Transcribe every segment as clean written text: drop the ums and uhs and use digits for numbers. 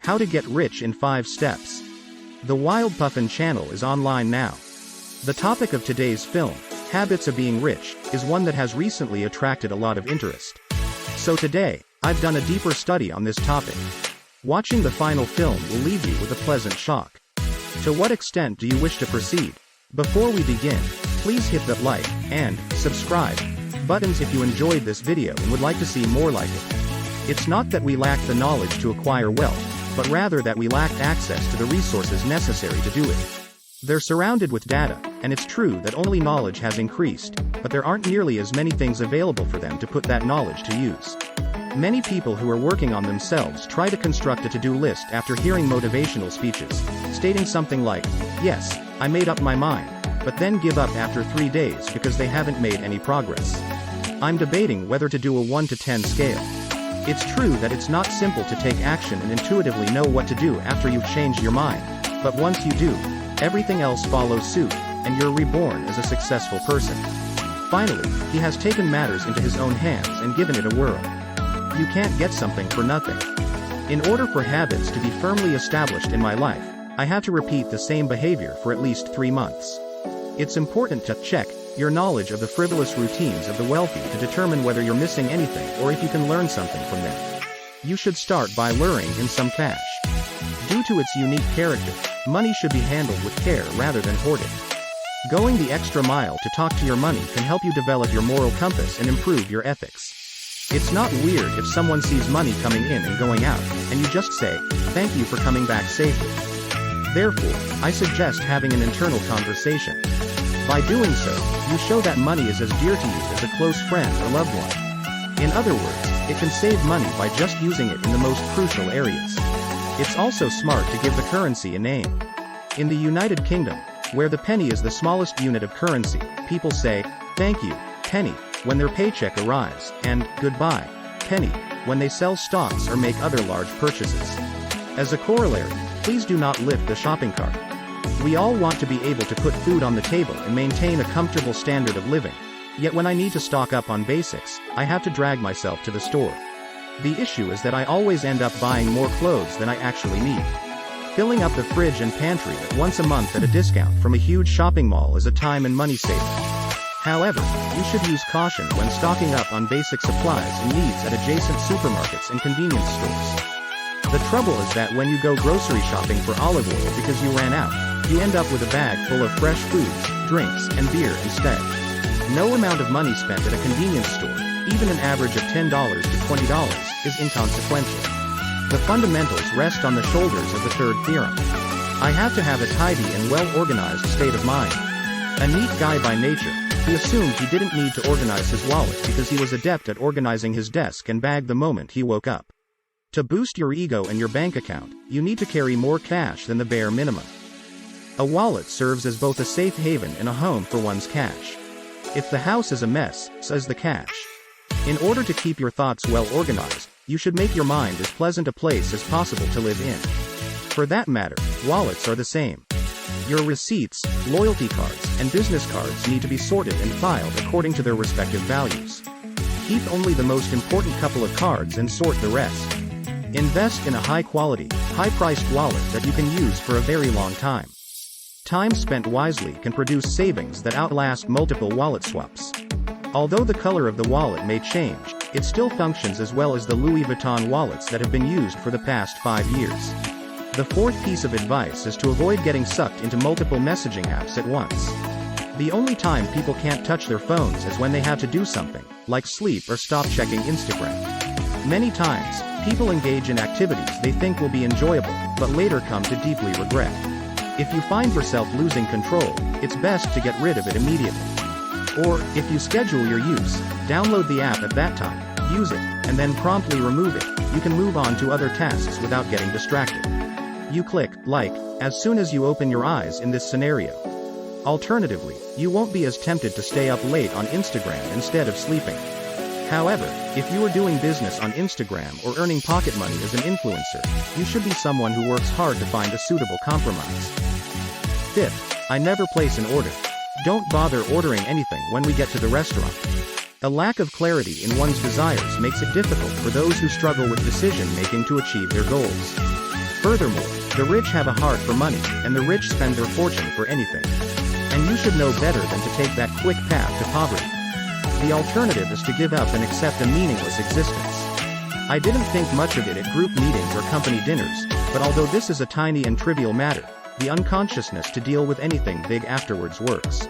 How to Get Rich in 5 Steps. The Wild Puffin channel is online now. The topic of today's film, Habits of Being Rich, is one that has recently attracted a lot of interest. So today, I've done a deeper study on this topic. Watching the final film will leave you with a pleasant shock. To what extent do you wish to proceed? Before we begin, please hit that like and subscribe buttons if you enjoyed this video and would like to see more like it. It's not that we lack the knowledge to acquire wealth, but rather that we lacked access to the resources necessary to do it. They're surrounded with data, and it's true that only knowledge has increased, but there aren't nearly as many things available for them to put that knowledge to use. Many people who are working on themselves try to construct a to-do list after hearing motivational speeches, stating something like, "Yes, I made up my mind," but then give up after 3 days because they haven't made any progress. I'm debating whether to do a 1 to 10 scale. It's true that it's not simple to take action and intuitively know what to do after you've changed your mind, but once you do, everything else follows suit, and you're reborn as a successful person. Finally, he has taken matters into his own hands and given it a whirl. You can't get something for nothing. In order for habits to be firmly established in my life, I have to repeat the same behavior for at least 3 months. It's important to check your knowledge of the frivolous routines of the wealthy to determine whether you're missing anything or if you can learn something from them. You should start by luring in some cash. Due to its unique character, money should be handled with care rather than hoarded. Going the extra mile to talk to your money can help you develop your moral compass and improve your ethics. It's not weird if someone sees money coming in and going out, and you just say, "Thank you for coming back safely." Therefore, I suggest having an internal conversation. By doing so, you show that money is as dear to you as a close friend or loved one. In other words, it can save money by just using it in the most crucial areas. It's also smart to give the currency a name. In the United Kingdom, where the penny is the smallest unit of currency, people say, "Thank you, penny," when their paycheck arrives, and "Goodbye, penny," when they sell stocks or make other large purchases. As a corollary, please do not lift the shopping cart. We all want to be able to put food on the table and maintain a comfortable standard of living. Yet when I need to stock up on basics, I have to drag myself to the store. The issue is that I always end up buying more clothes than I actually need. Filling up the fridge and pantry at once a month at a discount from a huge shopping mall is a time and money saver. However, you should use caution when stocking up on basic supplies and needs at adjacent supermarkets and convenience stores. The trouble is that when you go grocery shopping for olive oil because you ran out, you end up with a bag full of fresh foods, drinks, and beer instead. No amount of money spent at a convenience store, even an average of $10 to $20, is inconsequential. The fundamentals rest on the shoulders of the third theorem. I have to have a tidy and well-organized state of mind. A neat guy by nature, he assumed he didn't need to organize his wallet because he was adept at organizing his desk and bag the moment he woke up. To boost your ego and your bank account, you need to carry more cash than the bare minimum. A wallet serves as both a safe haven and a home for one's cash. If the house is a mess, so is the cash. In order to keep your thoughts well organized, you should make your mind as pleasant a place as possible to live in. For that matter, wallets are the same. Your receipts, loyalty cards, and business cards need to be sorted and filed according to their respective values. Keep only the most important couple of cards and sort the rest. Invest in a high-quality, high-priced wallet that you can use for a very long time. Time spent wisely can produce savings that outlast multiple wallet swaps. Although the color of the wallet may change, it still functions as well as the Louis Vuitton wallets that have been used for the past 5 years. The fourth piece of advice is to avoid getting sucked into multiple messaging apps at once. The only time people can't touch their phones is when they have to do something, like sleep or stop checking Instagram. Many times, people engage in activities they think will be enjoyable, but later come to deeply regret. If you find yourself losing control, it's best to get rid of it immediately. Or, if you schedule your use, download the app at that time, use it, and then promptly remove it. You can move on to other tasks without getting distracted. You click like as soon as you open your eyes in this scenario. Alternatively, you won't be as tempted to stay up late on Instagram instead of sleeping. However, if you are doing business on Instagram or earning pocket money as an influencer, you should be someone who works hard to find a suitable compromise. Fifth, I never place an order. Don't bother ordering anything when we get to the restaurant. A lack of clarity in one's desires makes it difficult for those who struggle with decision-making to achieve their goals. Furthermore, the rich have a heart for money, and the rich spend their fortune for anything. And you should know better than to take that quick path to poverty. The alternative is to give up and accept a meaningless existence. I didn't think much of it at group meetings or company dinners, but although this is a tiny and trivial matter, the unconsciousness to deal with anything big afterwards works.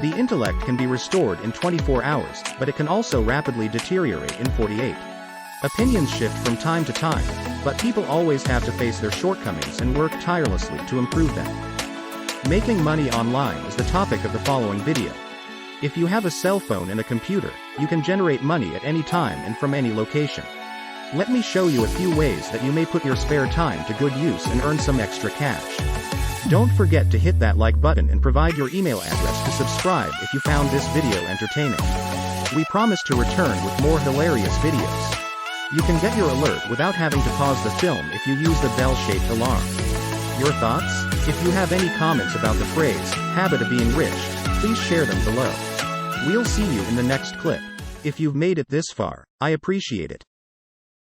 The intellect can be restored in 24 hours, but it can also rapidly deteriorate in 48. Opinions shift from time to time, but people always have to face their shortcomings and work tirelessly to improve them. Making money online is the topic of the following video. If you have a cell phone and a computer, you can generate money at any time and from any location. Let me show you a few ways that you may put your spare time to good use and earn some extra cash. Don't forget to hit that like button and provide your email address to subscribe if you found this video entertaining. We promise to return with more hilarious videos. You can get your alert without having to pause the film if you use the bell-shaped alarm. Your thoughts? If you have any comments about the phrase, habit of being rich, please share them below. We'll see you in the next clip. If you've made it this far, I appreciate it.